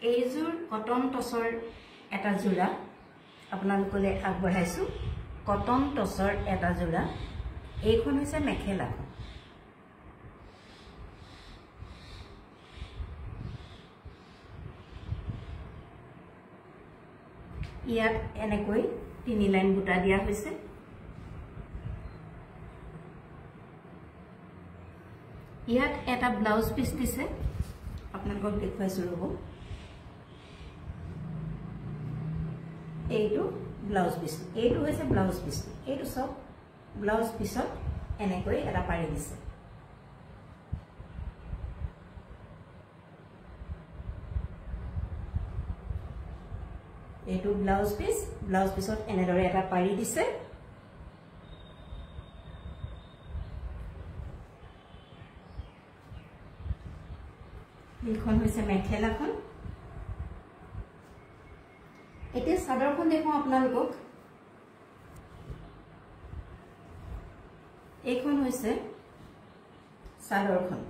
এইযোৰ কটন টছৰ এটা জোৰা আপোনালোকলৈ আগবঢ়াইছো কটন টছৰ এটা জোৰা এইখন হৈছে মেখেলা ইয়াত এনেকৈ 3 লাইন বুটা দিয়া হৈছে ইয়াত এটা ব্লাউজ পিস দিছে আপোনালোকক দেখুৱাইছো ৰব এইটো ব্লাউজ পিস এইটো হৈছে ব্লাউজ পিস এইটো সব ব্লাউজ পিসত এনেকৈ এটা পাৰি দিছে এইটো ব্লাউজ পিসত এনেদৰে এটা পাৰি দিছে এইখন হৈছে মেখেলাখন এতিয়া চাদৰখন দেখো আপোনালোকক এইখন হৈছে চাদৰখন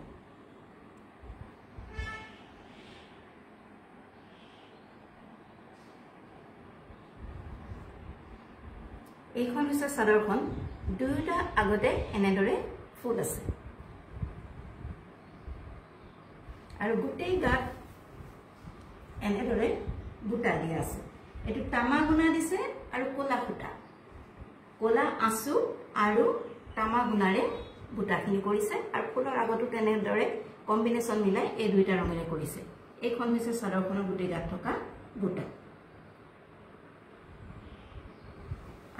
এইখন হৈছে চাদৰখন দুটা আগতে এনেদৰে ফুল আছে আৰু গোটেই গাত এনেদৰে বুটা দিয়া আছে এটো তামা গুণা দিছে আৰু কোলা ফুটা কোলা আঁচু আৰু তামা গুণাৰে বুটাখিনি কৰিছে আৰু ফুলৰ আগতো তেনেদৰে কম্বিনেশন মিলাই এই দুইটা ৰঙেৰে কৰিছে এইখন হৈছে চাদৰখনৰ গোটেই গাত থকা বুটা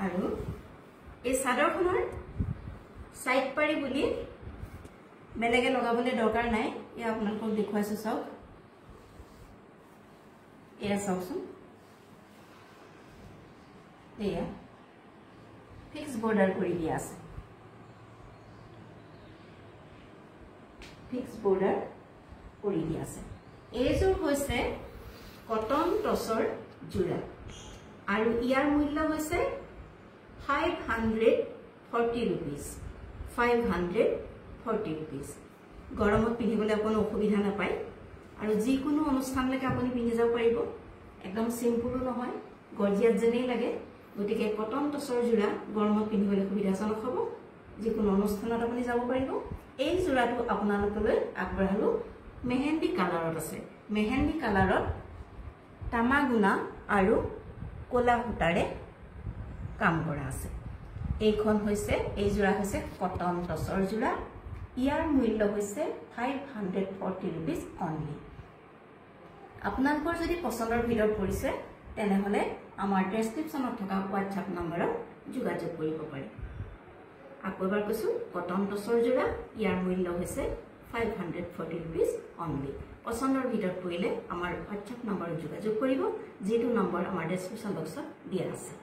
আৰু এই চাদৰখনৰ সাইড পাৰি বুলি বেলেগে লগাবলে দৰকাৰ নাই ইয়া আপোনালোকক দেখুৱাইছো চাওক এয়া চাওকচোন এয়া ফিক্স বৰ্ডাৰ কৰি দিয়া আছে ফিক্স বৰ্ডাৰ কৰি দিয়া আছে এইযোৰ হৈছে কটন টছৰ জোৰা আৰু ইয়াৰ মূল্য হৈছে 540 rupees 540 rupees গৰমত পিন্ধিবলৈ কোনো অসুবিধা নাপায় আৰু যিকোনো অনুষ্ঠানলৈকে আপুনি পিন্ধি যাব পাৰিব একদম সিম্পল নহয় গৰ্জিয়াস যেনেই লাগে গতিকে কটন টছৰ জোৰা গৰমত পিন্ধিবলৈ সুবিধাজনক হ'ব যিকোনো অনুষ্ঠানত আপুনি যাব পাৰিব এই জোৰাটো আপোনালোকলৈ আগবঢ়ালো মেহেন্দি কালাৰত আছে মেহেন্দি কালাৰত তামা গুণা আৰু কোলা সূতাৰে কাম কৰা আছে এইখন হৈছে এই জোৰা হৈছে কটন টছৰ জোৰা ইয়াৰ মূল্য হৈছে 540 rupees only আপোনালোকৰ যদি পছন্দৰ ভিডিঅ পৰিছে তেনেহলে আমাৰ ডেসক্ৰিপচনত থকা WhatsApp নম্বৰত যোগাযোগ কৰিব পাৰে আকৌ এবাৰ কৈছো কটন টছৰ জোৰা ইয়াৰ মূল্য হৈছে 540 rupees only পছন্দৰ ভিডিঅ পৰিলে আমাৰ WhatsApp নম্বৰত যোগাযোগ কৰিব যেটো নম্বৰ আমাৰ ডেসক্ৰিপচন বক্সত দিয়া আছে